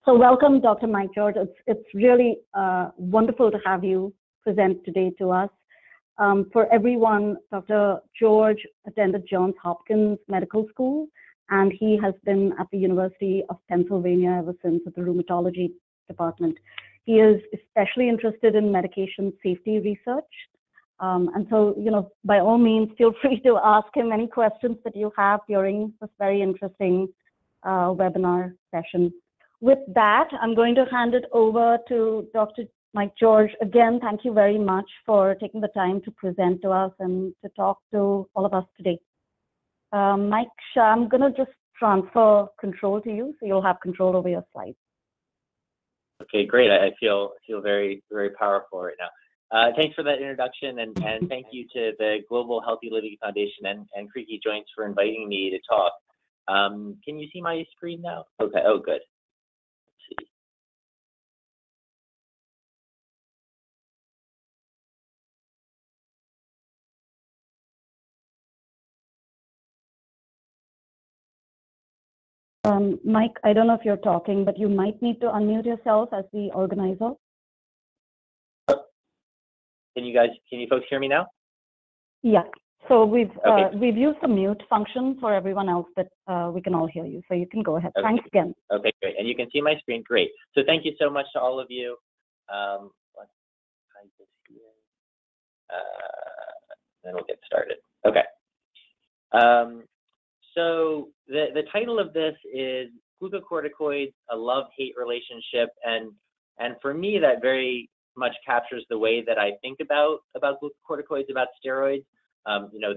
So welcome, Dr. Mike George. It's really wonderful to have you present today to us. For everyone, Dr. George attended Johns Hopkins Medical School, and he has been at the University of Pennsylvania ever since at the rheumatology department. He is especially interested in medication safety research. And so, by all means, feel free to ask him any questions that you have during this very interesting webinar session. With that, I'm going to hand it over to Dr. Mike George. Again, thank you very much for taking the time to present to us and to talk to all of us today. Mike, I'm going to just transfer control to you, so you'll have control over your slides. Okay, great. I feel very, very powerful right now. Thanks for that introduction, and thank you to the Global Healthy Living Foundation and CreakyJoints for inviting me to talk. Can you see my screen now? Okay, oh, good. Let's see. Mike, I don't know if you're talking, but you might need to unmute yourself as the organizer. Can you folks hear me now? Yeah. So we've used the mute function for everyone else, but we can all hear you. So you can go ahead. Okay. Thanks again. Okay, great. And you can see my screen. Great. So thank you so much to all of you. Let's hide this here. Then we'll get started. Okay. So the title of this is Glucocorticoids, a love-hate relationship, and for me that very much captures the way that I think about glucocorticoids, about steroids.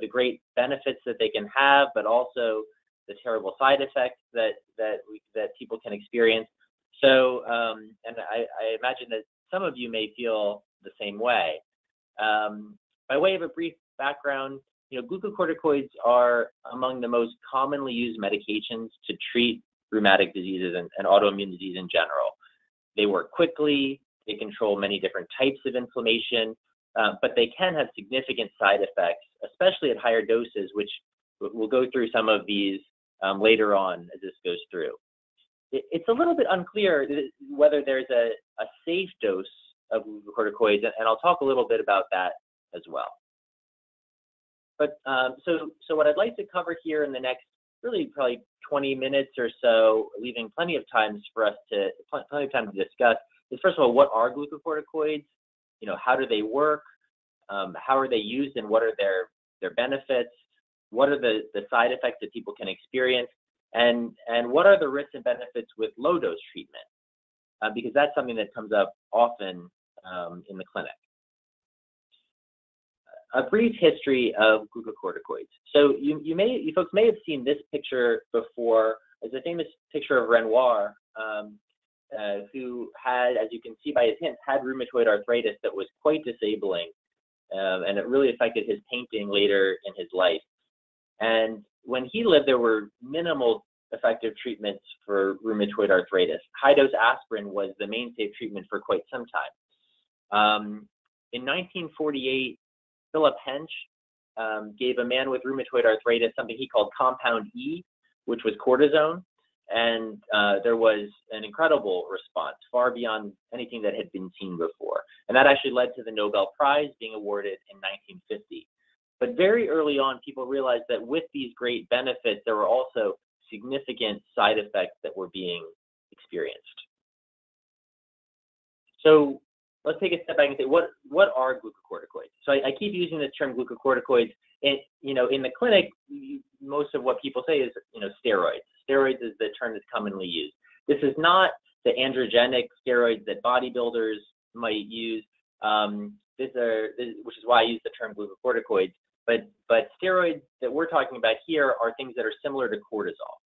The great benefits that they can have, but also the terrible side effects that people can experience. So, and I imagine that some of you may feel the same way. By way of a brief background, glucocorticoids are among the most commonly used medications to treat rheumatic diseases and autoimmune disease in general. They work quickly, they control many different types of inflammation, but they can have significant side effects, especially at higher doses, which we'll go through some of these later on as this goes through. It's a little bit unclear whether there's a safe dose of glucocorticoids, and I'll talk a little bit about that as well. But so what I'd like to cover here in the next really probably 20 minutes or so, leaving plenty of time for us to discuss, is first of all, what are glucocorticoids? How do they work? How are they used, and what are their benefits? What are the side effects that people can experience? And what are the risks and benefits with low dose treatment? Because that's something that comes up often in the clinic. A brief history of glucocorticoids. So you folks may have seen this picture before. It's a famous picture of Renoir, who had, as you can see by his hints, had rheumatoid arthritis that was quite disabling, and it really affected his painting later in his life. And when he lived, there were minimal effective treatments for rheumatoid arthritis. High-dose aspirin was the mainstay treatment for quite some time. In 1948, Philip Hench gave a man with rheumatoid arthritis something he called compound E, which was cortisone. And there was an incredible response, far beyond anything that had been seen before. And that actually led to the Nobel Prize being awarded in 1950. But very early on, people realized that with these great benefits, there were also significant side effects that were being experienced. So let's take a step back and say, what are glucocorticoids? So I keep using the term glucocorticoids. In the clinic, most of what people say is, steroids. Steroids is the term that's commonly used. This is not the androgenic steroids that bodybuilders might use, which is why I use the term glucocorticoids. But steroids that we're talking about here are things that are similar to cortisol.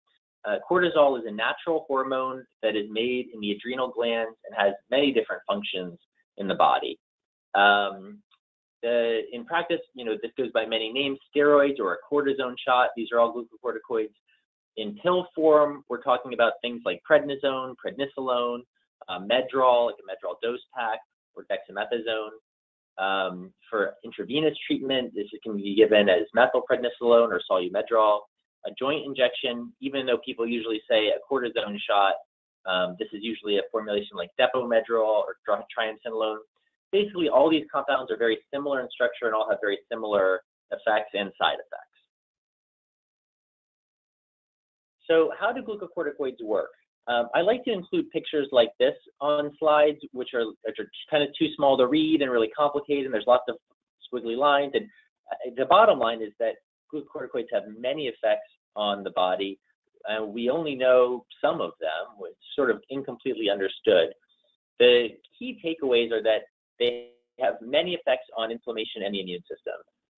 Cortisol is a natural hormone that is made in the adrenal glands and has many different functions in the body. In practice, this goes by many names: steroids or a cortisone shot. These are all glucocorticoids. In pill form, we're talking about things like prednisone, prednisolone, Medrol, like a Medrol dose pack, or dexamethasone. For intravenous treatment, this can be given as methylprednisolone or solumedrol. A joint injection, even though people usually say a cortisone shot, This is usually a formulation like Depomedrol or triamcinolone. Basically, all these compounds are very similar in structure and all have very similar effects and side effects. So how do glucocorticoids work? I like to include pictures like this on slides, which are kind of too small to read and really complicated, and there's lots of squiggly lines. And the bottom line is that glucocorticoids have many effects on the body, and we only know some of them, which is sort of incompletely understood. The key takeaways are that they have many effects on inflammation and the immune system.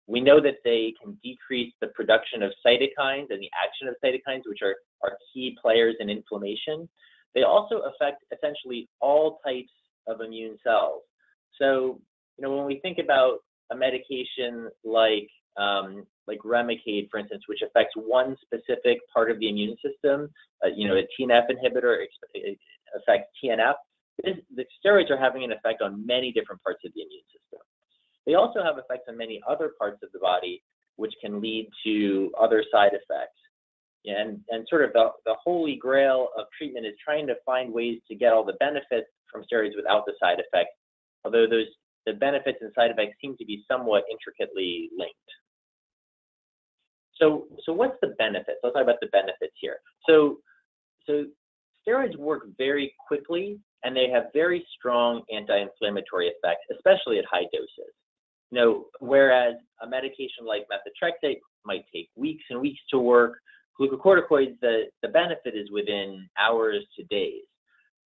We know that they can decrease the production of cytokines and the action of cytokines, which are key players in inflammation. They also affect essentially all types of immune cells. So, when we think about a medication like Remicade, for instance, which affects one specific part of the immune system, a TNF inhibitor affects TNF. The steroids are having an effect on many different parts of the immune system. They also have effects on many other parts of the body, which can lead to other side effects. And sort of the holy grail of treatment is trying to find ways to get all the benefits from steroids without the side effects, although the benefits and side effects seem to be somewhat intricately linked. So what's the benefits? Let's talk about the benefits here. So steroids work very quickly, and they have very strong anti-inflammatory effects, especially at high doses. Whereas a medication like methotrexate might take weeks and weeks to work, glucocorticoids, the benefit is within hours to days.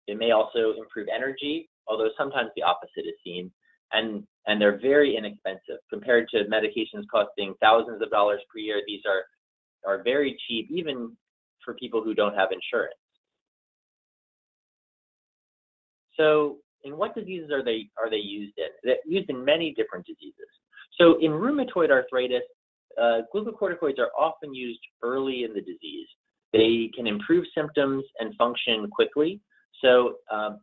They may also improve energy, although sometimes the opposite is seen, and they're very inexpensive. Compared to medications costing thousands of dollars per year, these are very cheap, even for people who don't have insurance. So in what diseases are they used in? They're used in many different diseases. So in rheumatoid arthritis, glucocorticoids are often used early in the disease. They can improve symptoms and function quickly. So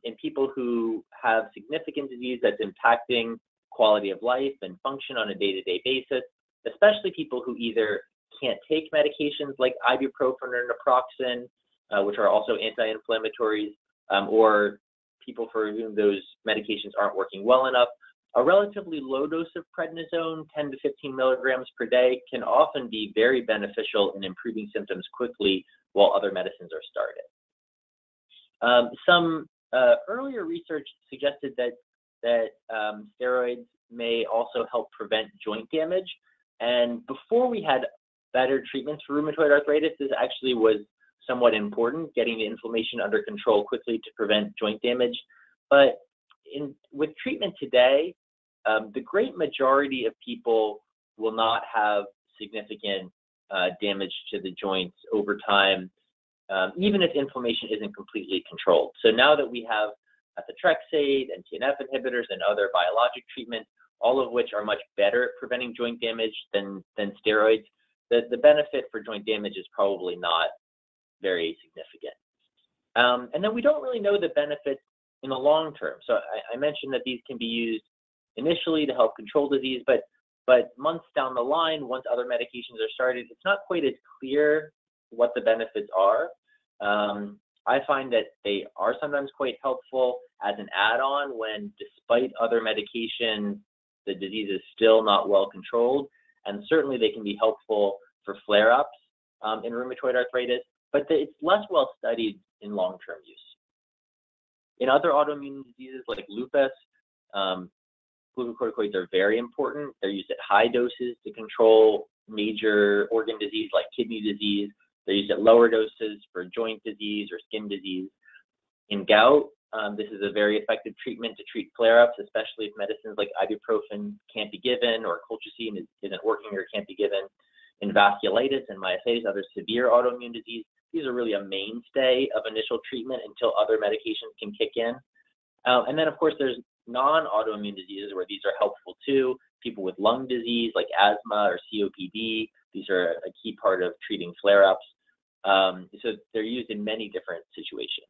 in people who have significant disease that's impacting quality of life and function on a day-to-day basis, especially people who either can't take medications like ibuprofen or naproxen, which are also anti-inflammatories, or people for whom those medications aren't working well enough, a relatively low dose of prednisone, 10 to 15 milligrams per day, can often be very beneficial in improving symptoms quickly while other medicines are started. Some earlier research suggested that steroids may also help prevent joint damage. And before we had better treatments for rheumatoid arthritis, this actually was somewhat important, getting the inflammation under control quickly to prevent joint damage. But with treatment today, the great majority of people will not have significant damage to the joints over time, even if inflammation isn't completely controlled. So now that we have methotrexate and TNF inhibitors and other biologic treatments, all of which are much better at preventing joint damage than steroids, the benefit for joint damage is probably not very significant. And then we don't really know the benefits in the long term. So I mentioned that these can be used initially to help control disease, but months down the line, once other medications are started, it's not quite as clear what the benefits are. I find that they are sometimes quite helpful as an add-on when, despite other medications, the disease is still not well controlled. And certainly they can be helpful for flare-ups in rheumatoid arthritis, but it's less well studied in long-term use. In other autoimmune diseases like lupus, glucocorticoids are very important. They're used at high doses to control major organ disease like kidney disease. They're used at lower doses for joint disease or skin disease. In gout, this is a very effective treatment to treat flare-ups, especially if medicines like ibuprofen can't be given or colchicine isn't working or can't be given. In vasculitis and myositis, other severe autoimmune disease, these are really a mainstay of initial treatment until other medications can kick in. And then, of course, there's non-autoimmune diseases where these are helpful too. People with lung disease like asthma or COPD, these are a key part of treating flare-ups. So they're used in many different situations.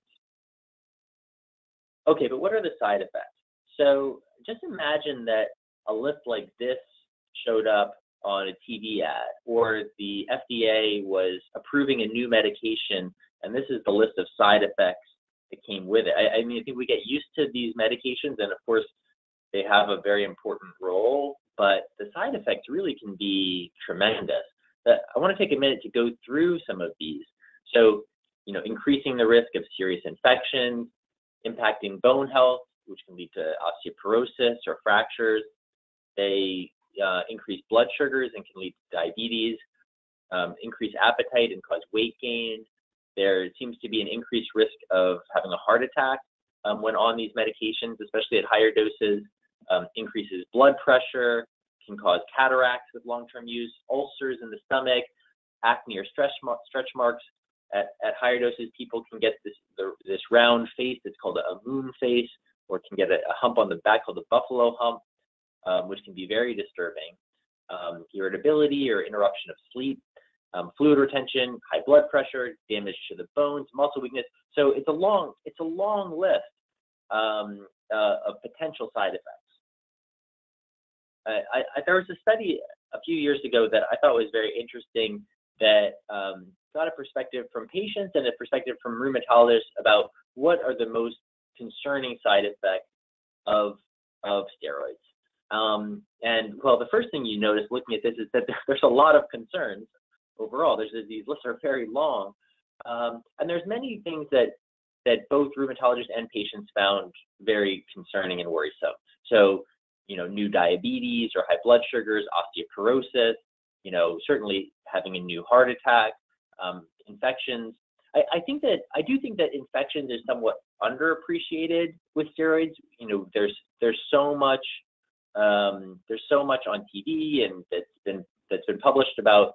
Okay, but what are the side effects? So just imagine that a list like this showed up on a TV ad, or the FDA was approving a new medication, and this is the list of side effects came with it. I mean, I think we get used to these medications, and of course, they have a very important role, but the side effects really can be tremendous. I want to take a minute to go through some of these. So, increasing the risk of serious infections, impacting bone health, which can lead to osteoporosis or fractures. They increase blood sugars and can lead to diabetes, increase appetite and cause weight gain. There seems to be an increased risk of having a heart attack when on these medications, especially at higher doses. Increases blood pressure, can cause cataracts with long-term use, ulcers in the stomach, acne or stretch marks. At higher doses, people can get this round face. It's called a moon face, or can get a hump on the back called the buffalo hump, which can be very disturbing. Irritability or interruption of sleep, fluid retention, high blood pressure, damage to the bones, muscle weakness. So it's a long list of potential side effects. There was a study a few years ago that I thought was very interesting that got a perspective from patients and a perspective from rheumatologists about what are the most concerning side effects of steroids. And well, the first thing you notice looking at this is that there's a lot of concerns overall. These lists are very long, and there's many things that both rheumatologists and patients found very concerning and worrisome. So, new diabetes or high blood sugars, osteoporosis, certainly having a new heart attack, infections. I do think that infections is somewhat underappreciated with steroids. There's so much on TV and that's been published about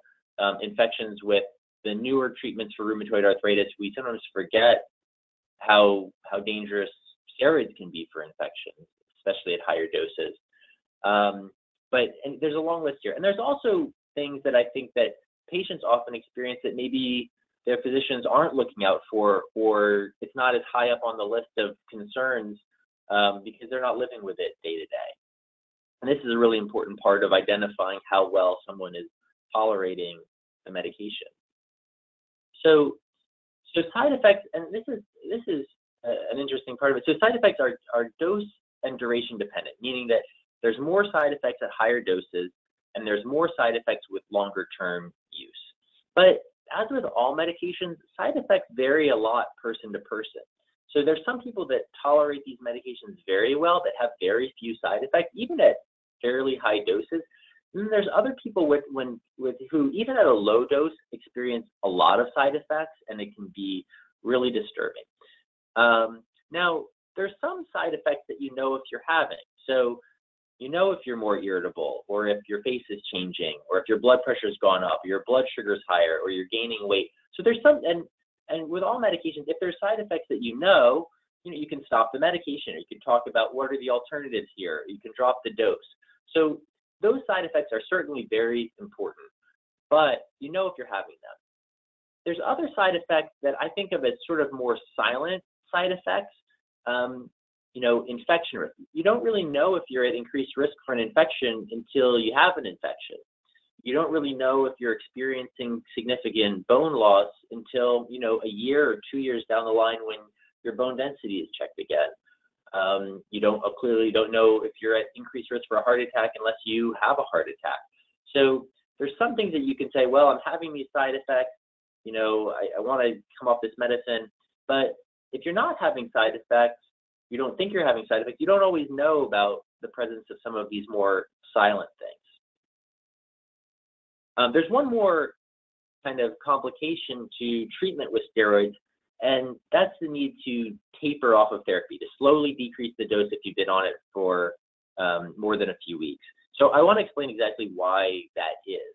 infections with the newer treatments for rheumatoid arthritis. We sometimes forget how dangerous steroids can be for infections, especially at higher doses. But there's a long list here. And there's also things that I think that patients often experience that maybe their physicians aren't looking out for, or it's not as high up on the list of concerns because they're not living with it day to day. And this is a really important part of identifying how well someone is tolerating the medication. So side effects, and this is an interesting part of it. So side effects are dose and duration dependent, meaning that there's more side effects at higher doses and there's more side effects with longer term use. But as with all medications, side effects vary a lot person to person. So there's some people that tolerate these medications very well that have very few side effects, even at fairly high doses. And then there's other people who even at a low dose experience a lot of side effects, and it can be really disturbing. Now, there's some side effects that if you're having. So if you're more irritable, or if your face is changing, or if your blood pressure's gone up, or your blood sugar's higher, or you're gaining weight. So there's some, and with all medications, if there's side effects that you can stop the medication, or you can talk about what are the alternatives here. You can drop the dose. So those side effects are certainly very important, but if you're having them. There's other side effects that I think of as sort of more silent side effects. Infection risk. You don't really know if you're at increased risk for an infection until you have an infection. You don't really know if you're experiencing significant bone loss until, a year or 2 years down the line when your bone density is checked again. You clearly don't know if you're at increased risk for a heart attack unless you have a heart attack. So there's some things that you can say, well, I'm having these side effects, I want to come off this medicine. But if you're not having side effects, you don't think you're having side effects, you don't always know about the presence of some of these more silent things. There's one more kind of complication to treatment with steroids, and that's the need to taper off of therapy, to slowly decrease the dose if you've been on it for more than a few weeks. So I want to explain exactly why that is.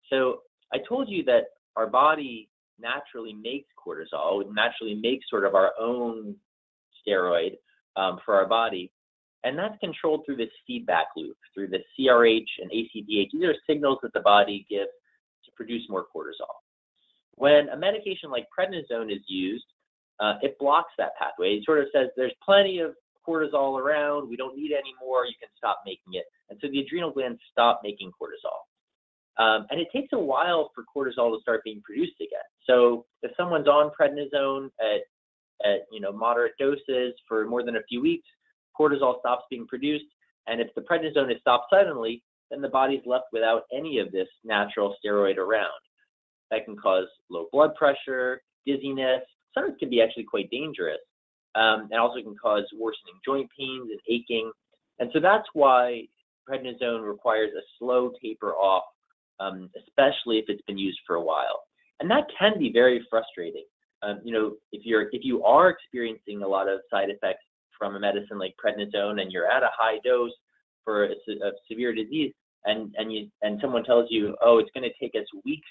So I told you that our body naturally makes cortisol, naturally makes sort of our own steroid for our body, and that's controlled through this feedback loop, through the CRH and ACTH. These are signals that the body gives to produce more cortisol. When a medication like prednisone is used, it blocks that pathway. It sort of says there's plenty of cortisol around, we don't need any more, you can stop making it. And so the adrenal glands stop making cortisol. And it takes a while for cortisol to start being produced again. So if someone's on prednisone at moderate doses for more than a few weeks, cortisol stops being produced, and if the prednisone is stopped suddenly, then the body's left without any of this natural steroid around. That can cause low blood pressure, dizziness. Sometimes can be actually quite dangerous, and also can cause worsening joint pains and aching. And so that's why prednisone requires a slow taper off, especially if it's been used for a while. And that can be very frustrating. If you are experiencing a lot of side effects from a medicine like prednisone, and you're at a high dose for a severe disease, and someone tells you, oh, it's going to take us weeks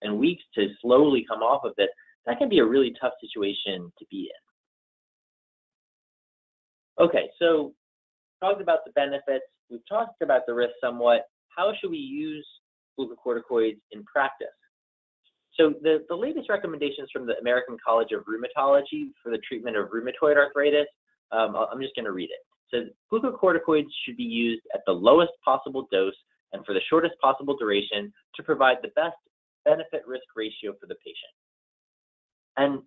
and weeks to slowly come off of this, that can be a really tough situation to be in. Okay, so talked about the benefits. We've talked about the risks somewhat. How should we use glucocorticoids in practice? So the latest recommendations from the American College of Rheumatology for the treatment of rheumatoid arthritis, I'm just going to read it. It says glucocorticoids should be used at the lowest possible dose and for the shortest possible duration to provide the best benefit-risk ratio for the patient. And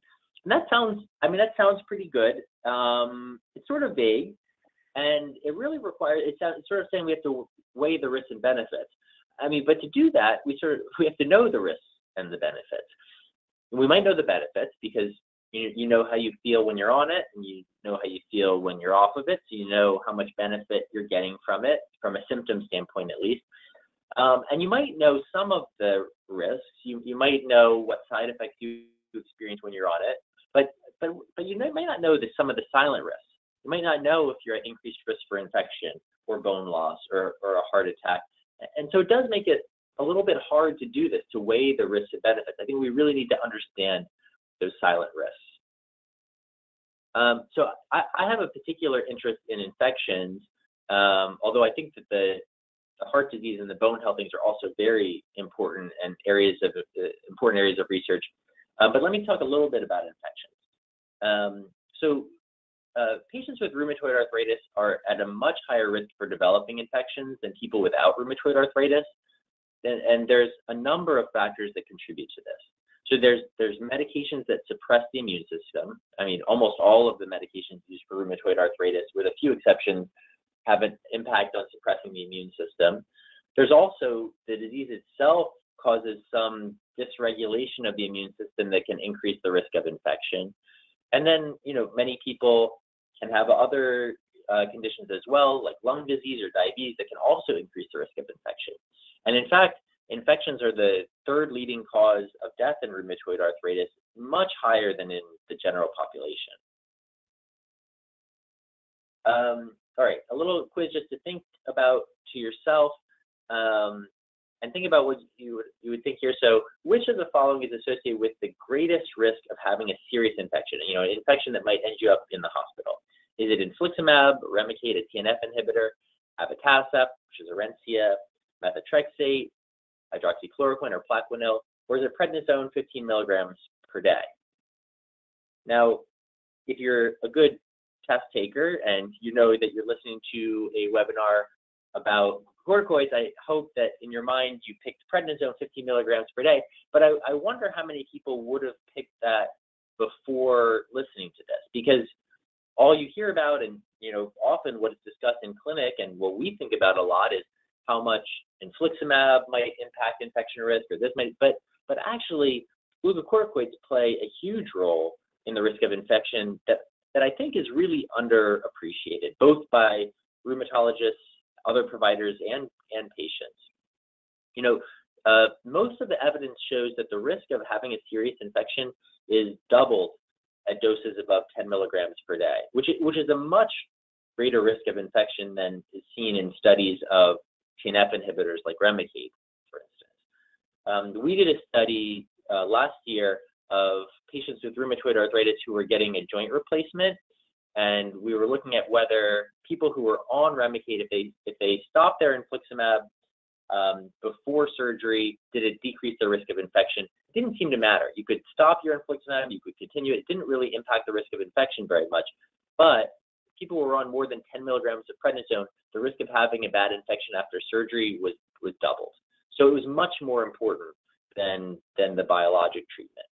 that sounds pretty good. It's sort of vague, and it really requires, it's sort of saying we have to weigh the risks and benefits. But to do that, we have to know the risks and the benefits. And we might know the benefits because you know how you feel when you're on it, and you know how you feel when you're off of it, so you know how much benefit you're getting from it, from a symptom standpoint at least. And you might know some of the risks. You might know what side effects you experience when you're on it, but you might not know some of the silent risks. You might not know if you're at increased risk for infection or bone loss or a heart attack. And so it does make it a little bit hard to do this, to weigh the risks and benefits. I think we really need to understand those silent risks. So I have a particular interest in infections, although I think that the heart disease and the bone health things are also very important and important areas of research. But let me talk a little bit about infections. Patients with rheumatoid arthritis are at a much higher risk for developing infections than people without rheumatoid arthritis. And there's a number of factors that contribute to this. So there's medications that suppress the immune system. Almost all of the medications used for rheumatoid arthritis, with a few exceptions, have an impact on suppressing the immune system. There's also the disease itself causes some dysregulation of the immune system that can increase the risk of infection. And then, many people can have other conditions as well, like lung disease or diabetes, that can also increase the risk of infection. And in fact, infections are the third leading cause of death in rheumatoid arthritis, much higher than in the general population. All right, a little quiz just to think about to yourself, and think about what you would think here. So which of the following is associated with the greatest risk of having a serious infection, an infection that might end you up in the hospital? Is it infliximab, Remicade, a TNF inhibitor, abatacept, which is Orencia, methotrexate, hydroxychloroquine or Plaquenil, or is it prednisone 15 milligrams per day? Now, if you're a good test taker and you know that you're listening to a webinar about corticoids, I hope that in your mind you picked prednisone 15 milligrams per day, but I wonder how many people would have picked that before listening to this, because all you hear about, and often what is discussed in clinic and what we think about a lot, is how much infliximab might impact infection risk, or this might, but actually glucocorticoids play a huge role in the risk of infection that I think is really underappreciated, both by rheumatologists, other providers, and patients. Most of the evidence shows that the risk of having a serious infection is doubled at doses above 10 milligrams per day, which is a much greater risk of infection than is seen in studies of TNF inhibitors like Remicade, for instance. We did a study last year of patients with rheumatoid arthritis who were getting a joint replacement, and we were looking at whether people who were on Remicade, if they stopped their infliximab before surgery, did it decrease the risk of infection? It didn't seem to matter. You could stop your infliximab, you could continue. It didn't really impact the risk of infection very much. But people who were on more than 10 milligrams of prednisone, the risk of having a bad infection after surgery was doubled. So it was much more important than the biologic treatment.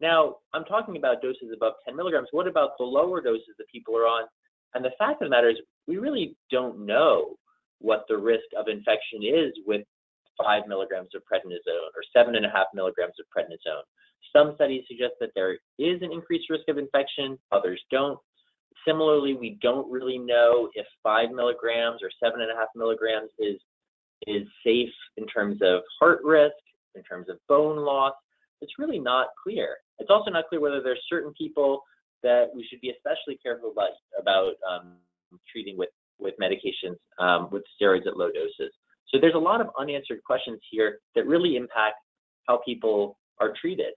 Now, I'm talking about doses above 10 milligrams. What about the lower doses that people are on? And the fact of the matter is, we really don't know what the risk of infection is with 5 milligrams of prednisone or 7.5 milligrams of prednisone. Some studies suggest that there is an increased risk of infection, others don't. Similarly, we don't really know if 5 milligrams or 7.5 milligrams is safe in terms of heart risk, in terms of bone loss. It's really not clear. It's also not clear whether there's certain people that we should be especially careful about treating with medications, with steroids at low doses. So there's a lot of unanswered questions here that really impact how people are treated.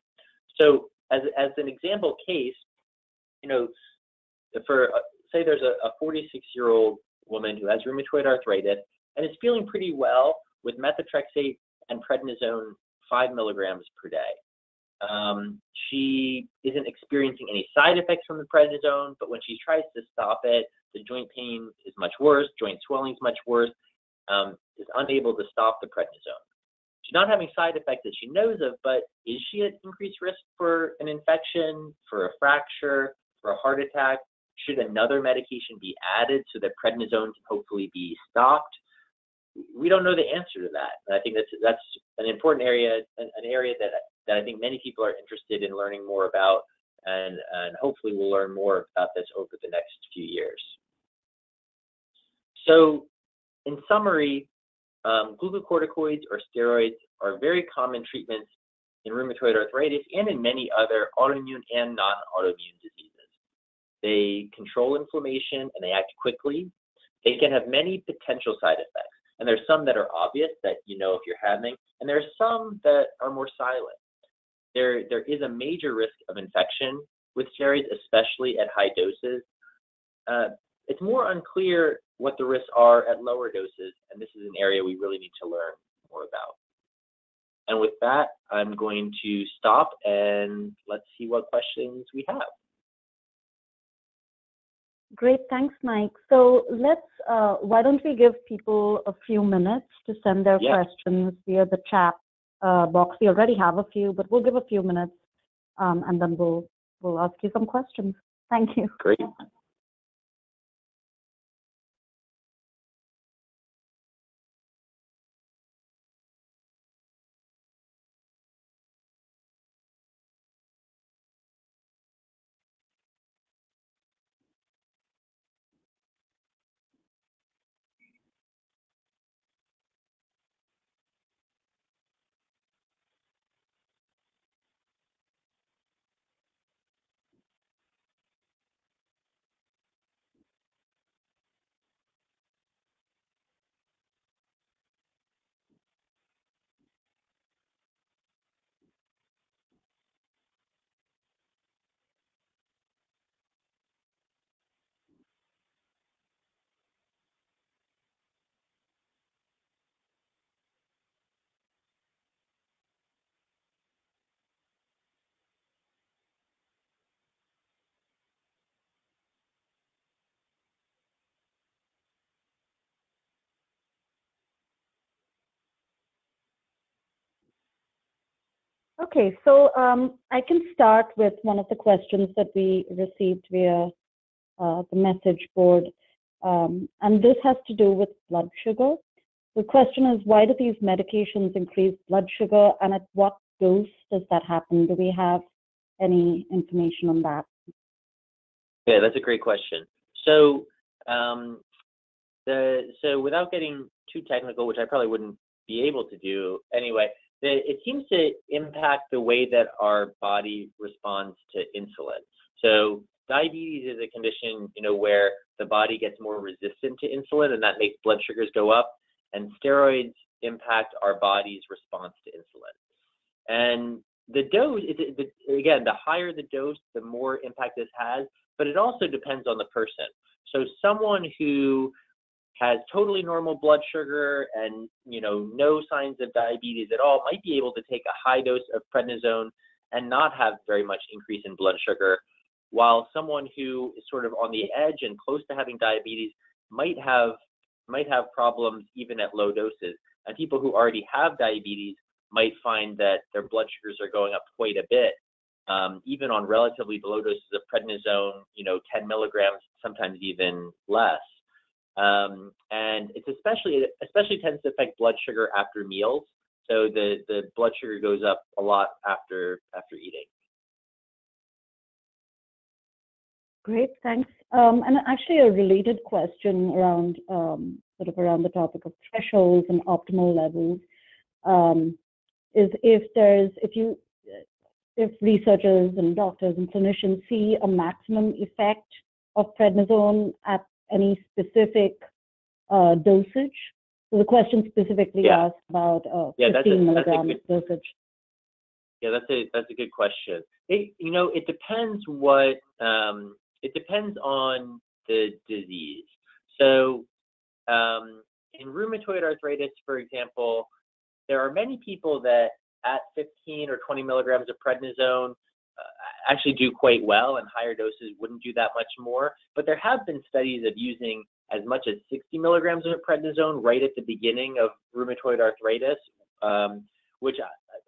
So as an example case, for say there's a 46-year-old woman who has rheumatoid arthritis and is feeling pretty well with methotrexate and prednisone 5 milligrams per day. She isn't experiencing any side effects from the prednisone, but when she tries to stop it, the joint pain is much worse, joint swelling is much worse, is unable to stop the prednisone. She's not having side effects that she knows of, but is she at increased risk for an infection, for a fracture, for a heart attack? Should another medication be added so that prednisone can hopefully be stopped? We don't know the answer to that. And I think that's an important area, an area that I think many people are interested in learning more about, and hopefully we'll learn more about this over the next few years. So in summary, glucocorticoids or steroids are very common treatments in rheumatoid arthritis and in many other autoimmune and non-autoimmune diseases. They control inflammation and they act quickly. They can have many potential side effects. And there's some that are obvious that you know if you're having, and there's some that are more silent. There is a major risk of infection with steroids, especially at high doses. It's more unclear what the risks are at lower doses, and this is an area we really need to learn more about. And with that, I'm going to stop and let's see what questions we have. Great, thanks, Mike. So let's, why don't we give people a few minutes to send their questions via the chat box. We already have a few, but we'll give a few minutes and then we'll ask you some questions. Thank you. Great. Okay, so I can start with one of the questions that we received via the message board, and this has to do with blood sugar. The question is, why do these medications increase blood sugar, and at what dose does that happen? Do we have any information on that? Yeah, that's a great question. So, so without getting too technical, which I probably wouldn't be able to do anyway, it seems to impact the way that our body responds to insulin. So diabetes is a condition, where the body gets more resistant to insulin, and that makes blood sugars go up. And steroids impact our body's response to insulin. And the dose, again, the higher the dose, the more impact this has. But it also depends on the person. So someone who has totally normal blood sugar and no signs of diabetes at all might be able to take a high dose of prednisone and not have very much increase in blood sugar, while someone who is sort of on the edge and close to having diabetes might have problems even at low doses. And people who already have diabetes might find that their blood sugars are going up quite a bit even on relatively low doses of prednisone, 10 milligrams, sometimes even less. And it's especially tends to affect blood sugar after meals. So the blood sugar goes up a lot after eating. Great, thanks. And actually a related question around around the topic of thresholds and optimal levels is if researchers and doctors and clinicians see a maximum effect of prednisone at any specific dosage. So the question specifically asks about 15 milligram dosage. Yeah, that's a good question. It depends it depends on the disease. So in rheumatoid arthritis, for example, there are many people that at 15 or 20 milligrams of prednisone actually do quite well, and higher doses wouldn't do that much more. But there have been studies of using as much as 60 milligrams of prednisone right at the beginning of rheumatoid arthritis, which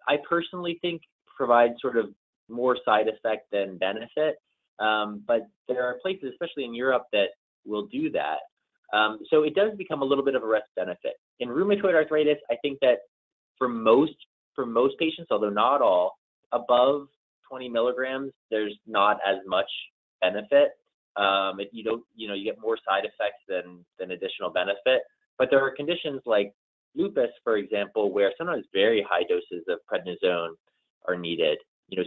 I personally think provides sort of more side effect than benefit. But there are places, especially in Europe, that will do that. So it does become a little bit of a risk benefit. In rheumatoid arthritis, I think that for most patients, although not all, above 20 milligrams, there's not as much benefit. You get more side effects than additional benefit. But there are conditions like lupus, for example, where sometimes very high doses of prednisone are needed,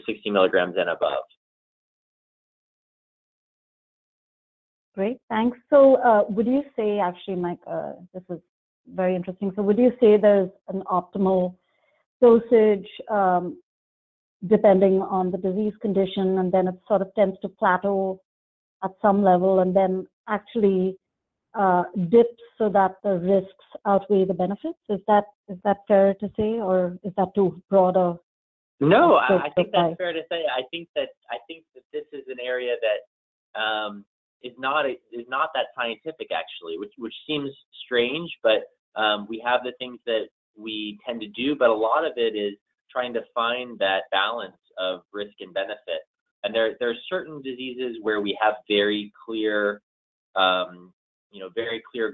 60 milligrams and above. Great, thanks. So would you say, actually, Mike, this is very interesting. So would you say there's an optimal dosage depending on the disease condition, and then it sort of tends to plateau at some level and then actually dips so that the risks outweigh the benefits? Is that fair to say, or is that too broad? No, I think that's fair to say. I think that this is an area that is not that scientific, actually, which seems strange, but we have the things that we tend to do, but a lot of it is trying to find that balance of risk and benefit. And there are certain diseases where we have very clear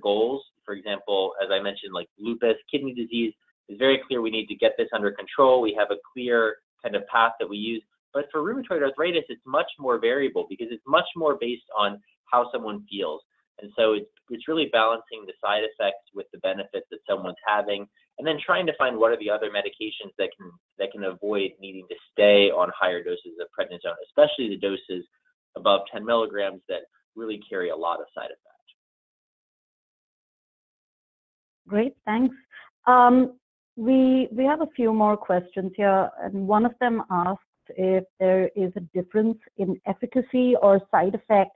goals. For example, as I mentioned, like lupus, kidney disease is very clear. We need to get this under control. We have a clear kind of path that we use. But for rheumatoid arthritis, it's much more variable because it's much more based on how someone feels. And so it's really balancing the side effects with the benefits that someone's having, and then trying to find what are the other medications that can avoid needing to stay on higher doses of prednisone, especially the doses above 10 milligrams that really carry a lot of side effects. Great, thanks. We have a few more questions here, and one of them asks if there is a difference in efficacy or side effect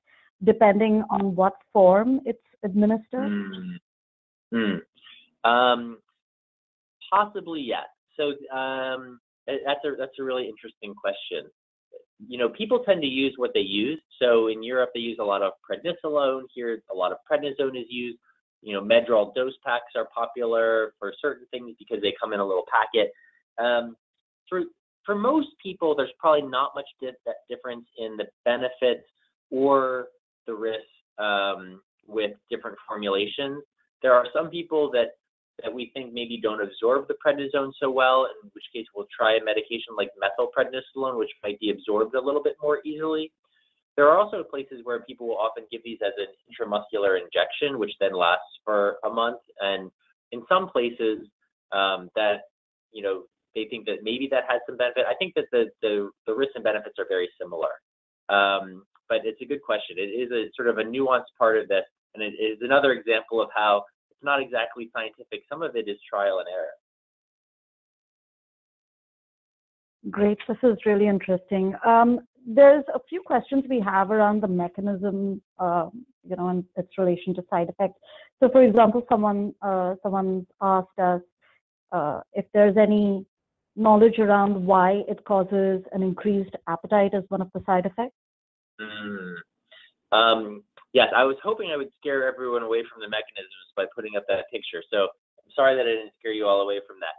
depending on what form it's administered. Possibly, yes. So that's a really interesting question. People tend to use what they use. So in Europe, they use a lot of prednisolone. Here, a lot of prednisone is used. Medrol dose packs are popular for certain things because they come in a little packet. For most people, there's probably not much difference in the benefits or the risks with different formulations. There are some people that we think maybe don't absorb the prednisone so well, in which case we'll try a medication like methylprednisolone, which might be absorbed a little bit more easily. There are also places where people will often give these as an intramuscular injection, which then lasts for a month. And in some places that, they think that maybe that has some benefit. I think that the risks and benefits are very similar. But it's a good question. It is a sort of a nuanced part of this, and it is another example of how it's not exactly scientific. Some of it is trial and error. Great, this is really interesting. There's a few questions we have around the mechanism, and its relation to side effects. So, for example, someone asked us if there's any knowledge around why it causes an increased appetite as one of the side effects. Yes, I was hoping I would scare everyone away from the mechanisms by putting up that picture. So I'm sorry that I didn't scare you all away from that.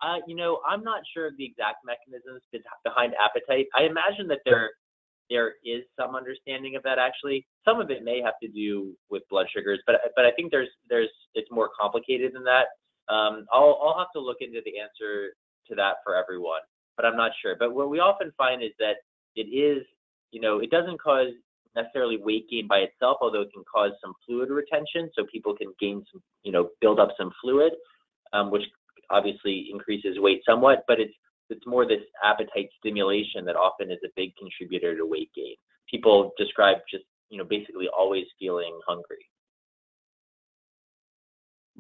I'm not sure of the exact mechanisms behind appetite. I imagine that there is some understanding of that actually. Some of it may have to do with blood sugars, but I think it's more complicated than that. I'll have to look into the answer to that for everyone, but I'm not sure. But what we often find is that it doesn't cause necessarily weight gain by itself, although it can cause some fluid retention, so people can gain some, build up some fluid, which obviously increases weight somewhat, but it's more this appetite stimulation that often is a big contributor to weight gain. People describe just, basically always feeling hungry.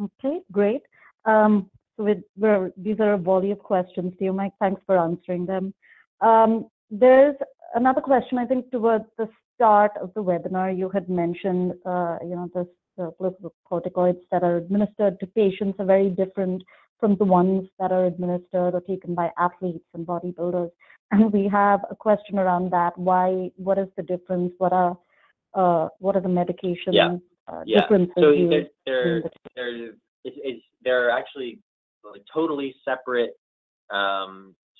Okay, great. These are a volley of questions to you, Mike. Thanks for answering them. There's another question, I think, towards the start of the webinar. You had mentioned, the glucocorticoids that are administered to patients are very different from the ones that are administered or taken by athletes and bodybuilders. And we have a question around that. What is the difference? What are the medication differences? So they're actually like totally separate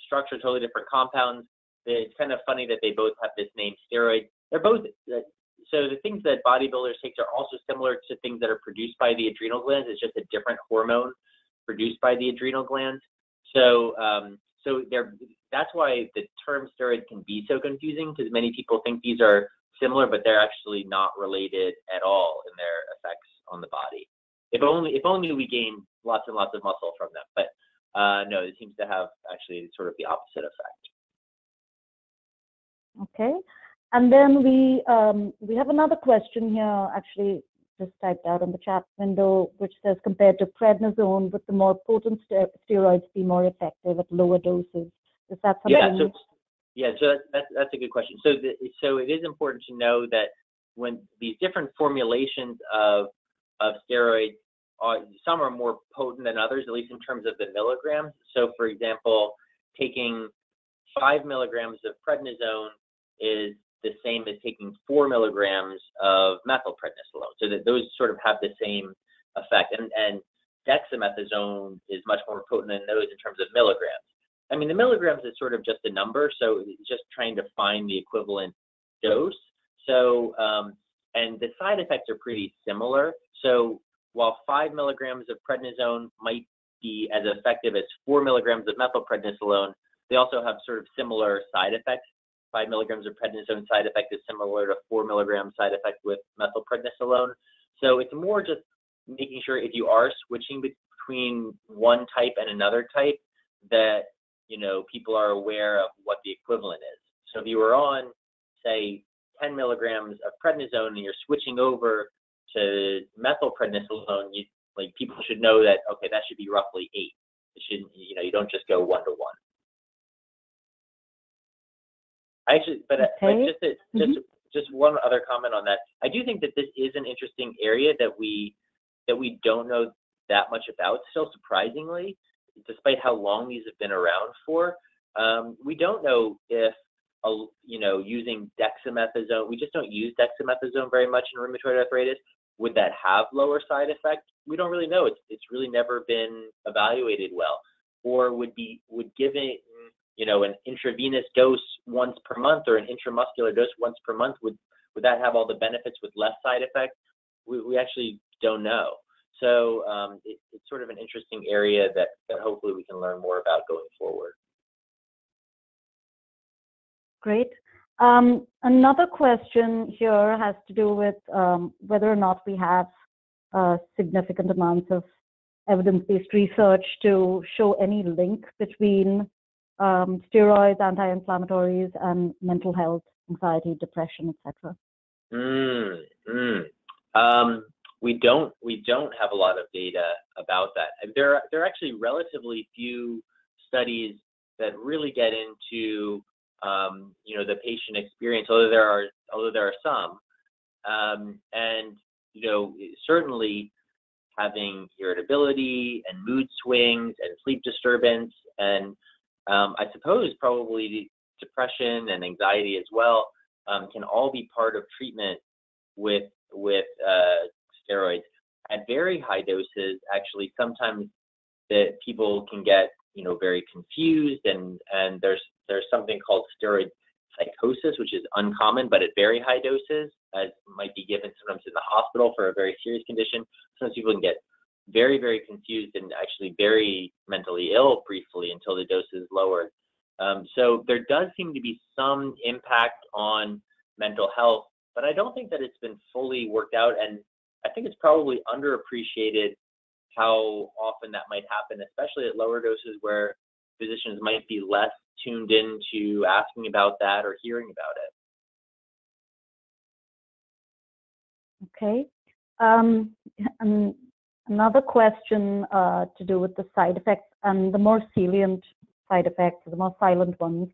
structure, totally different compounds. It's kind of funny that they both have this name, steroids. They're both, so the things that bodybuilders take are also similar to things that are produced by the adrenal glands. It's just a different hormone produced by the adrenal glands. So that's why the term steroid can be so confusing, because many people think these are similar, but they're actually not related at all in their effects on the body. If only we gain lots and lots of muscle from them, but no, it seems to have actually sort of the opposite effect. Okay, and then we have another question here, actually just typed out in the chat window, which says, compared to prednisone, would the more potent steroids be more effective at lower doses? Is that something? So that's a good question. So it is important to know that when these different formulations of steroids, some are more potent than others, at least in terms of the milligrams. So for example, taking 5 milligrams of prednisone is the same as taking 4 milligrams of methylprednisolone, so that those sort of have the same effect. And dexamethasone is much more potent than those in terms of milligrams. I mean, the milligrams is sort of just a number, so it's just trying to find the equivalent dose. So, and the side effects are pretty similar. So while 5 milligrams of prednisone might be as effective as 4 milligrams of methylprednisolone, they also have sort of similar side effects. 5 milligrams of prednisone side effect is similar to 4 milligram side effect with methylprednisolone. So it's more just making sure if you are switching between one type and another type, that people are aware of what the equivalent is. So if you were on, say, 10 milligrams of prednisone and you're switching over to methylprednisolone, people should know that, okay, that should be roughly 8. It shouldn't, you don't just go 1 to 1. Just one other comment on that. I do think that this is an interesting area that we don't know that much about still, surprisingly, despite how long these have been around for. We don't know if using dexamethasone, we just don't use dexamethasone very much in rheumatoid arthritis. Would that have lower side effects? We don't really know. It's really never been evaluated well. Or would giving an intravenous dose once per month or an intramuscular dose once per month, would that have all the benefits with less side effects? We actually don't know. So it's sort of an interesting area that hopefully we can learn more about going forward. Great. Another question here has to do with whether or not we have significant amounts of evidence-based research to show any link between steroids, anti-inflammatories, and mental health, anxiety, depression, etc. We don't have a lot of data about that. There are actually relatively few studies that really get into the patient experience, although there are some, and certainly having irritability and mood swings and sleep disturbance, and I suppose probably depression and anxiety as well, can all be part of treatment with steroids. At very high doses, actually, sometimes that people can get very confused, and there's something called steroid psychosis, which is uncommon, but at very high doses, as might be given sometimes in the hospital for a very serious condition. Sometimes people can get very, very confused and actually very mentally ill briefly until the dose is lowered. So there does seem to be some impact on mental health, but I don't think that it's been fully worked out, and I think it's probably underappreciated how often that might happen, especially at lower doses where physicians might be less tuned into asking about that or hearing about it. Okay. And another question to do with the side effects and the more salient side effects, the more silent ones.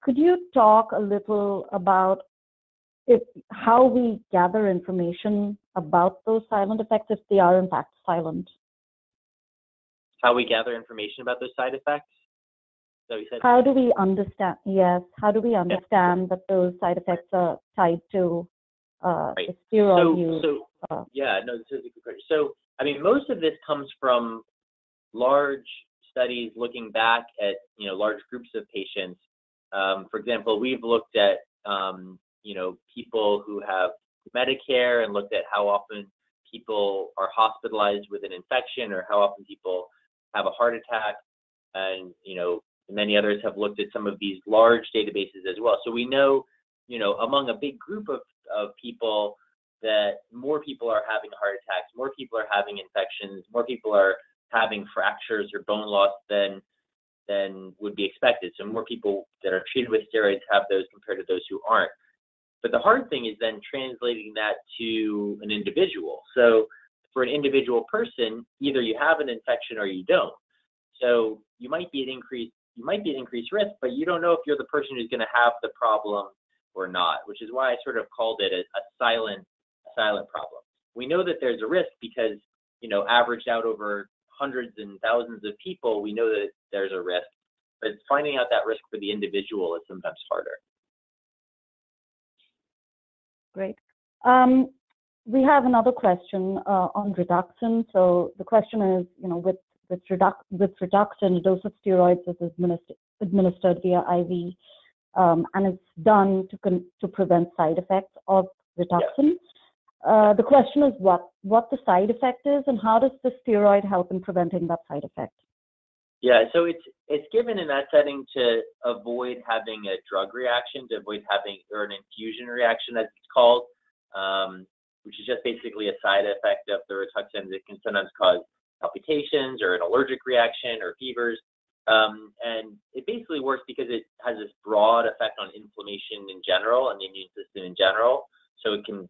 Could you talk a little about how we gather information about those silent effects, if they are in fact silent? How we gather information about those side effects? So you said, how do we understand? Yes. How do we understand that those side effects are tied to the steroid use? Yeah, no, this is a good question. So, I mean, most of this comes from large studies looking back at large groups of patients. For example, we've looked at people who have Medicare and looked at how often people are hospitalized with an infection or how often people have a heart attack, and many others have looked at some of these large databases as well. So we know, among a big group of people, that more people are having heart attacks, more people are having infections, more people are having fractures or bone loss than would be expected. So more people that are treated with steroids have those compared to those who aren't. But the hard thing is then translating that to an individual. So for an individual person, either you have an infection or you don't. So you might be at increased risk, but you don't know if you're the person who's going to have the problem or not, which is why I sort of called it a silent problem. We know that there's a risk because, averaged out over hundreds and thousands of people, we know that there's a risk, but finding out that risk for the individual is sometimes harder. Great. We have another question on reduction. So the question is, with reduction, a dose of steroids is administered via IV, and it's done to prevent side effects of reduction. Yeah. The question is what the side effect is, and how does the steroid help in preventing that side effect? Yeah, so it's given in that setting to avoid having a drug reaction, to avoid having, or an infusion reaction as it's called, which is just basically a side effect of the Rituxan that can sometimes cause palpitations or an allergic reaction or fevers. And it basically works because it has this broad effect on inflammation in general and the immune system in general. So it can,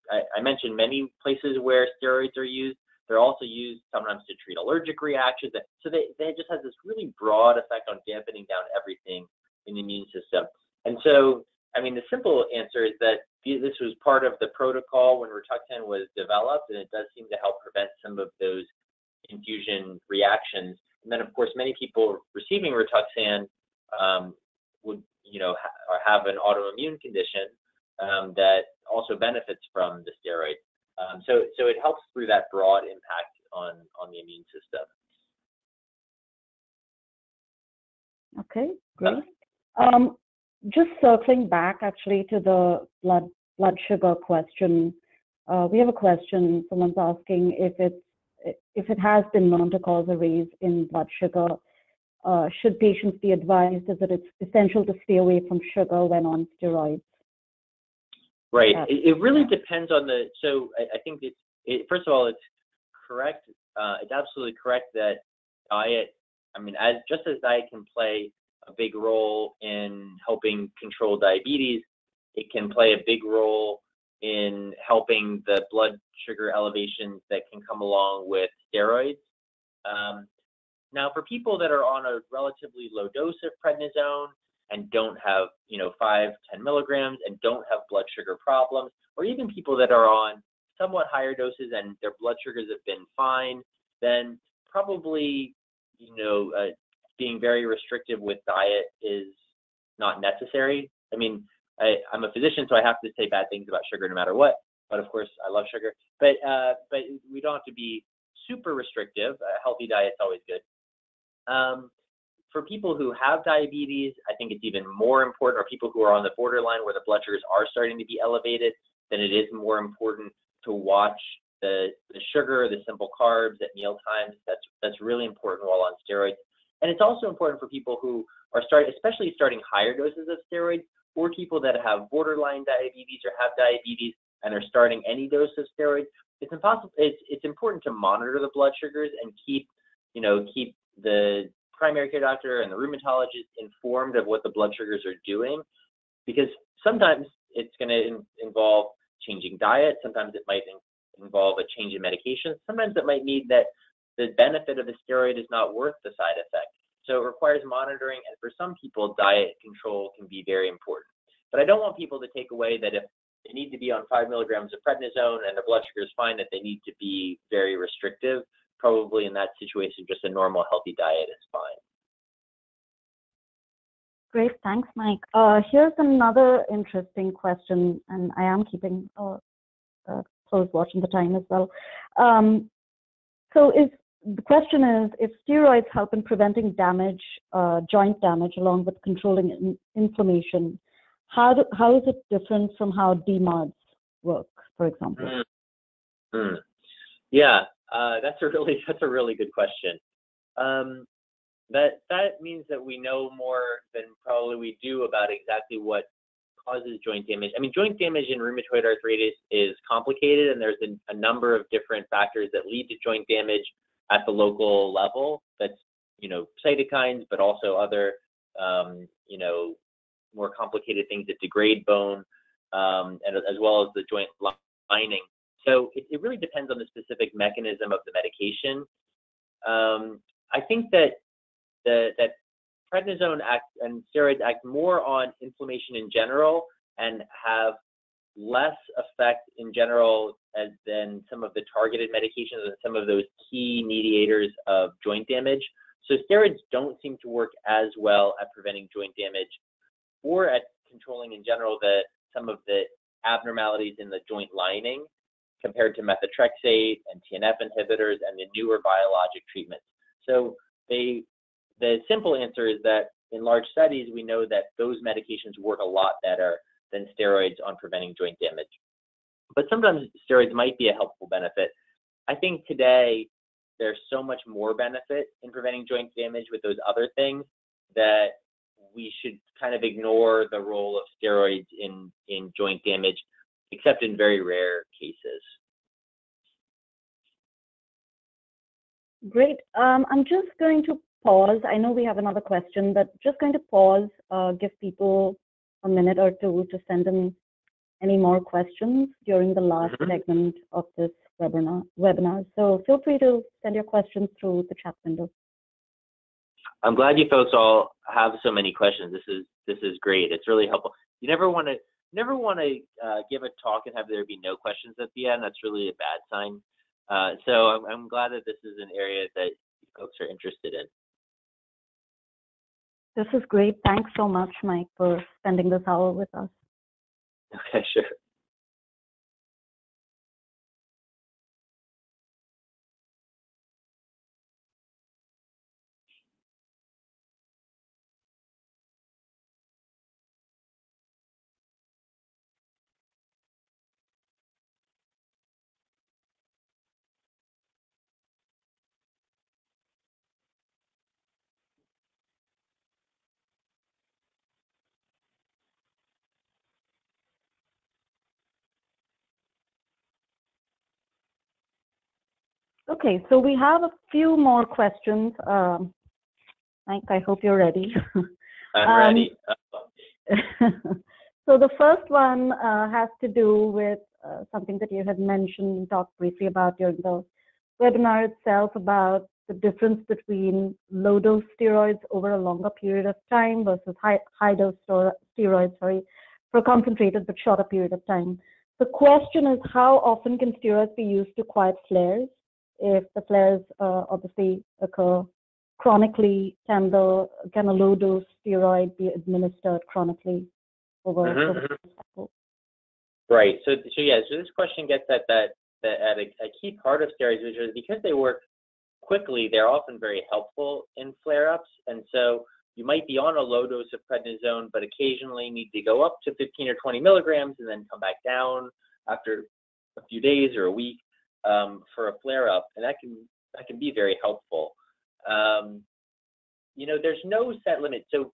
I mentioned many places where steroids are used. They're also used sometimes to treat allergic reactions. So they just have this really broad effect on dampening down everything in the immune system. And so, I mean, the simple answer is that this was part of the protocol when Rituxan was developed, and it does seem to help prevent some of those infusion reactions. And then, of course, many people receiving Rituxan would, have an autoimmune condition that also benefits from the steroid. So it helps through that broad impact on the immune system. Okay, great. Just circling back actually to the blood sugar question. We have a question. Someone's asking if it has been known to cause a raise in blood sugar. Should patients be advised that it's essential to stay away from sugar when on steroids? Right. It really depends on so I think first of all, it's correct. It's absolutely correct that diet, just as diet can play a big role in helping control diabetes, it can play a big role in helping the blood sugar elevations that can come along with steroids. Now, for people that are on a relatively low dose of prednisone and don't have, 5-10 milligrams and don't have blood sugar problems, or even people that are on somewhat higher doses and their blood sugars have been fine, then probably, being very restrictive with diet is not necessary. I'm a physician, so I have to say bad things about sugar no matter what. But of course, I love sugar. But we don't have to be super restrictive. A healthy diet's always good. For people who have diabetes, I think it's even more important, or people who are on the borderline where the blood sugars are starting to be elevated, then it is more important to watch the sugar, the simple carbs at meal times. That's really important while on steroids. And it's also important for people who are especially starting higher doses of steroids, or people that have borderline diabetes or have diabetes and are starting any dose of steroids. It's important to monitor the blood sugars and keep the primary care doctor and the rheumatologist informed of what the blood sugars are doing, because sometimes it's going to involve changing diet. Sometimes it might involve a change in medication. Sometimes it might mean that the benefit of the steroid is not worth the side effect. So it requires monitoring, and for some people, diet control can be very important. But I don't want people to take away that if they need to be on 5 milligrams of prednisone and their blood sugar is fine, that they need to be very restrictive. Probably in that situation, just a normal, healthy diet is fine. Great, thanks, Mike. Here's another interesting question, and I am keeping close watch on the time as well. The question is, if steroids help in preventing damage, joint damage, along with controlling inflammation, how is it different from how DMARDs work, for example? Yeah, that's a really good question. That means that we know more than probably we do about exactly what causes joint damage. I mean, joint damage in rheumatoid arthritis is complicated, and there's a number of different factors that lead to joint damage at the local level. That's, cytokines, but also other, more complicated things that degrade bone, and as well as the joint lining. So it really depends on the specific mechanism of the medication. I think that that prednisone and steroids act more on inflammation in general and have less effect in general than some of the targeted medications and some of those key mediators of joint damage. So steroids don't seem to work as well at preventing joint damage or at controlling in general some of the abnormalities in the joint lining compared to methotrexate and TNF inhibitors and the newer biologic treatments. So the simple answer is that in large studies, we know that those medications work a lot better than steroids on preventing joint damage. But sometimes steroids might be a helpful benefit. I think today there's so much more benefit in preventing joint damage with those other things that we should kind of ignore the role of steroids in joint damage, except in very rare cases. Great. I'm just going to pause. I know we have another question, but just going to pause, give people a minute or two to send in any more questions during the last segment of this webinar. So feel free to send your questions through the chat window. I'm glad you folks all have so many questions. This is great. It's really helpful. You never want to give a talk and have there be no questions at the end. That's really a bad sign. So I'm glad that this is an area that folks are interested in. This is great. Thanks so much, Mike, for spending this hour with us. Okay, sure. Okay, so we have a few more questions. Mike, I hope you're ready. I'm ready. So the first one has to do with something that you had mentioned and talked briefly about during the webinar itself, about the difference between low-dose steroids over a longer period of time versus high-dose steroids, for a concentrated but shorter period of time. The question is, how often can steroids be used to quiet flares? If the flares obviously occur chronically, can a low-dose steroid be administered chronically over Right. So this question gets at a key part of steroids, which is because they work quickly, they're often very helpful in flare-ups. And so you might be on a low dose of prednisone, but occasionally need to go up to 15 or 20 milligrams and then come back down after a few days or a week for a flare-up, and that can be very helpful. You know, there's no set limit. So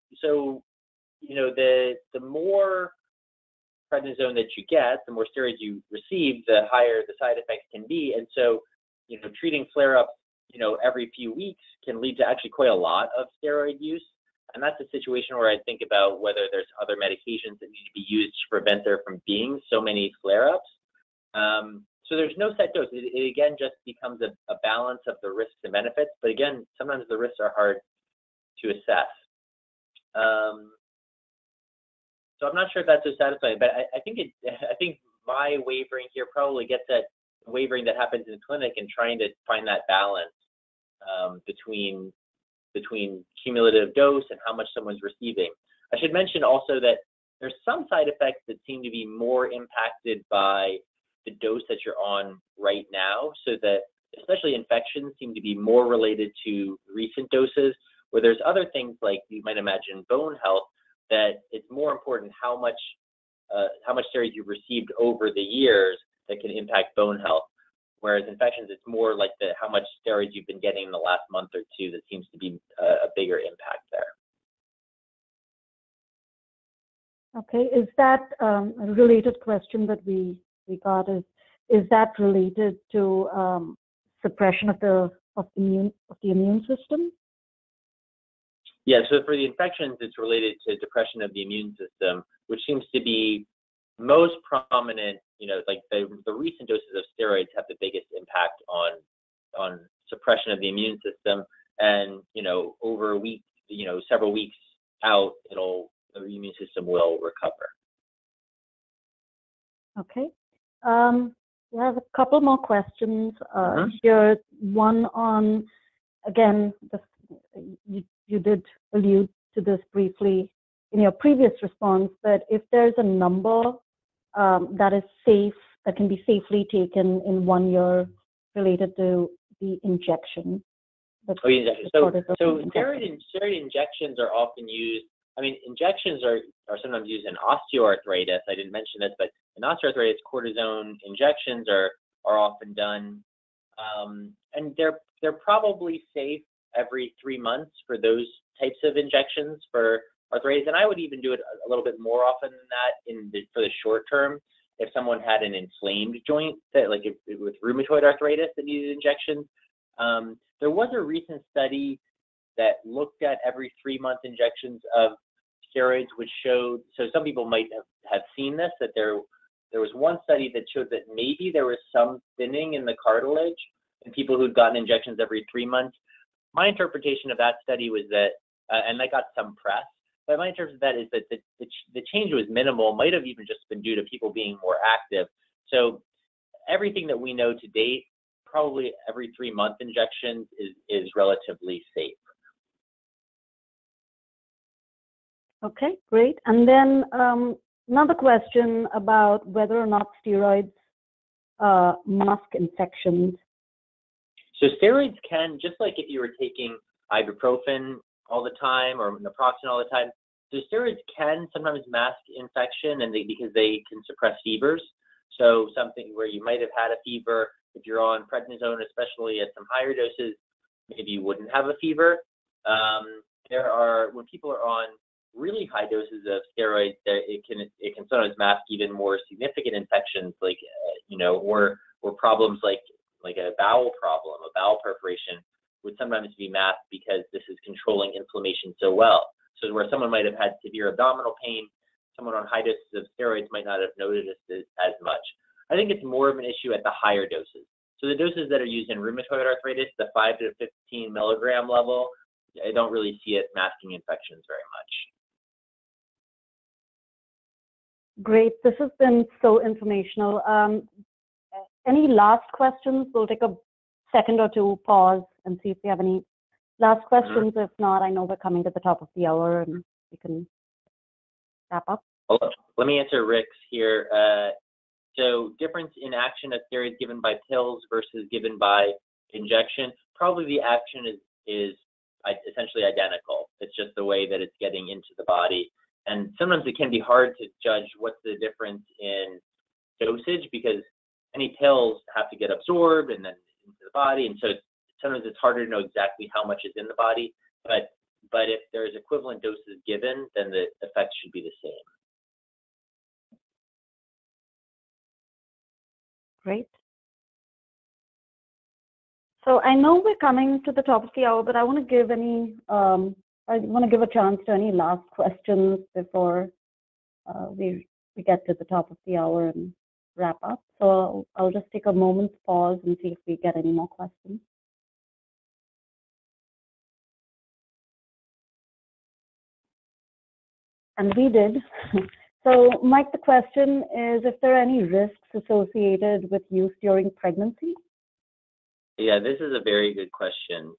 you know, the more prednisone that you get, the more steroids you receive, the higher the side effects can be. And so, you know, treating flare-ups, you know, every few weeks can lead to actually quite a lot of steroid use. And that's a situation where I think about whether there's other medications that need to be used to prevent there from being so many flare-ups. So there's no set dose. It again just becomes a balance of the risks and benefits. But again, sometimes the risks are hard to assess. So I'm not sure if that's so satisfying, but I think my wavering here probably gets at wavering that happens in the clinic and trying to find that balance between cumulative dose and how much someone's receiving. I should mention also that there's some side effects that seem to be more impacted by the dose that you're on right now, so that especially infections seem to be more related to recent doses, where there's other things like you might imagine bone health, that it's more important how much steroids you've received over the years that can impact bone health. Whereas infections, it's more like how much steroids you've been getting in the last month or two that seems to be a bigger impact there. Okay, is that a related question that we got? Is that related to suppression of the immune system? Yeah, so for the infections, it's related to depression of the immune system, which seems to be most prominent. You know, like the recent doses of steroids have the biggest impact on suppression of the immune system, and you know, over a week, you know, several weeks out, the immune system will recover. Okay. We have a couple more questions here. One on, again, you did allude to this briefly in your previous response, but if there's a number that is safe, that can be safely taken in 1 year related to the injection. So steroid injections are often used. I mean, injections are sometimes used in osteoarthritis. I didn't mention this, but in osteoarthritis, cortisone injections are often done, and they're probably safe every 3 months for those types of injections for arthritis. And I would even do it a little bit more often than that for the short term. If someone had an inflamed joint, that like with rheumatoid arthritis that needed injections, there was a recent study that looked at every 3-month injections of steroids, which showed, so some people might have seen this, that there was one study that showed that maybe there was some thinning in the cartilage in people who'd gotten injections every 3 months. My interpretation of that study was that, and that got some press, but my interpretation of that is that the change was minimal, might have even just been due to people being more active. So everything that we know to date, probably every 3-month injections is relatively safe. Okay, great. And then another question about whether or not steroids mask infections. So steroids can, just like if you were taking ibuprofen all the time or naproxen all the time, so steroids can sometimes mask infection, and because they can suppress fevers. So something where you might have had a fever, if you're on prednisone, especially at some higher doses, maybe you wouldn't have a fever. When people are on really high doses of steroids, it can sometimes mask even more significant infections, like or problems like a bowel problem, a bowel perforation would sometimes be masked because this is controlling inflammation so well. So where someone might have had severe abdominal pain, someone on high doses of steroids might not have noticed it as much. I think it's more of an issue at the higher doses. So the doses that are used in rheumatoid arthritis, the 5 to 15 milligram level, I don't really see it masking infections very much. Great. This has been so informational. Any last questions? We'll take a second or two, pause, and see if we have any last questions. If not, I know we're coming to the top of the hour and we can wrap up. Well, let me answer Rick's here. So difference in action of steroids given by pills versus given by injection. probably the action is essentially identical. It's just the way that it's getting into the body. And sometimes it can be hard to judge what's the difference in dosage, because any pills have to get absorbed and then into the body. And so sometimes it's harder to know exactly how much is in the body. But if there's equivalent doses given, then the effects should be the same. Great. So I know we're coming to the top of the hour, but I want to give a chance to any last questions before we get to the top of the hour and wrap up. So I'll just take a moment's pause and see if we get any more questions. And we did. So Mike, the question is if there are any risks associated with use during pregnancy? Yeah, this is a very good question.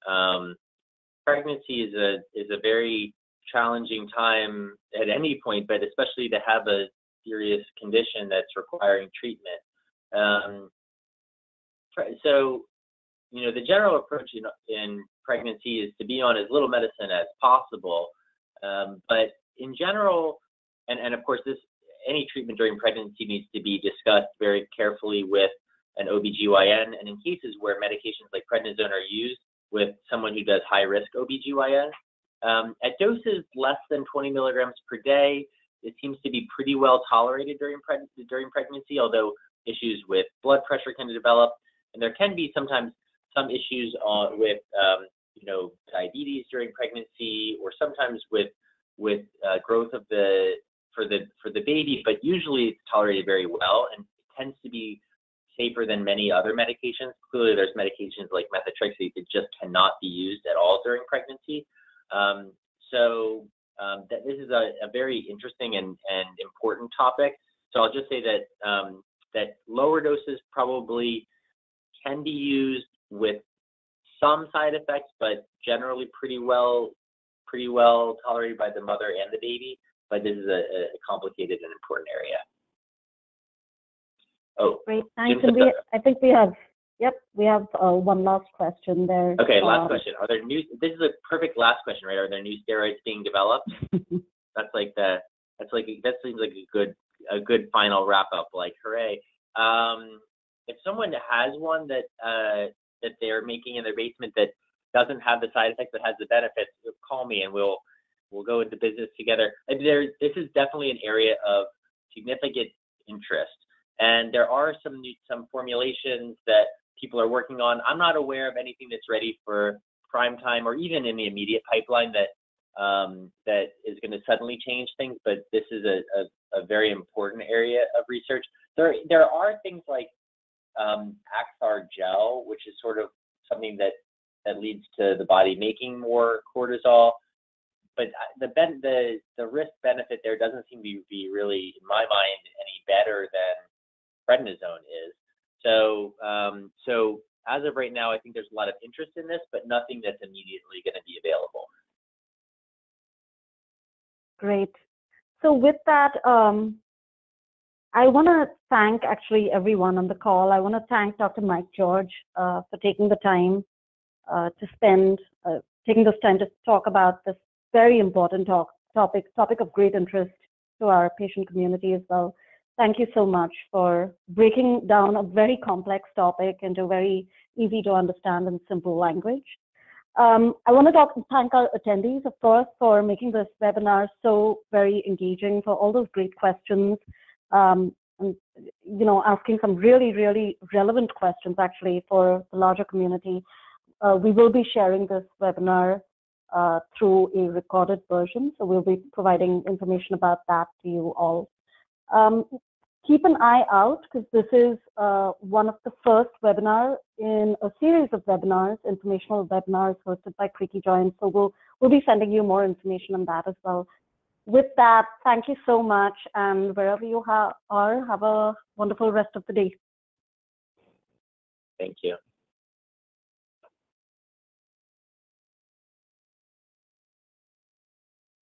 Pregnancy is a very challenging time at any point, but especially to have a serious condition that's requiring treatment. So, the general approach in pregnancy is to be on as little medicine as possible. But in general, and of course, any treatment during pregnancy needs to be discussed very carefully with an OBGYN, and in cases where medications like prednisone are used with someone who does high-risk OBGYN. At doses less than 20 milligrams per day, it seems to be pretty well tolerated during pregnancy, although issues with blood pressure can develop, and there can be sometimes some issues with diabetes during pregnancy, or sometimes with growth of for the baby, but usually it's tolerated very well and tends to be safer than many other medications. Clearly, there's medications like methotrexate that just cannot be used at all during pregnancy. This is a very interesting and important topic. So I'll just say that lower doses probably can be used with some side effects, but generally pretty well tolerated by the mother and the baby. But this is a complicated and important area. Oh, great, thanks. And I think we have one last question there. Okay, last question. Are there this is a perfect last question, right? Are there new steroids being developed? That seems like a good final wrap up, like hooray. If someone has one that they're making in their basement that doesn't have the side effects but has the benefits, call me and we'll go into business together. And this is definitely an area of significant interest. And there are some formulations that people are working on. I'm not aware of anything that's ready for prime time or even in the immediate pipeline that is going to suddenly change things. But this is a very important area of research. There are things like Axar gel, which is sort of something that leads to the body making more cortisol. But the risk benefit there doesn't seem to be really, in my mind, any better than prednisone is. So as of right now, I think there's a lot of interest in this, but nothing that's immediately going to be available. Great. So with that, I want to thank actually everyone on the call. I want to thank Dr. Mike George for taking the time taking this time to talk about this very important topic of great interest to our patient community as well. Thank you so much for breaking down a very complex topic into very easy to understand and simple language. I want to thank our attendees, of course, for making this webinar so very engaging, for all those great questions, and asking some really, really relevant questions actually for the larger community. We will be sharing this webinar through a recorded version, so we'll be providing information about that to you all. Keep an eye out, because this is one of the first webinars in a series of webinars, informational webinars hosted by CreakyJoints. So we'll be sending you more information on that as well. With that, thank you so much, and wherever you are, have a wonderful rest of the day. Thank you.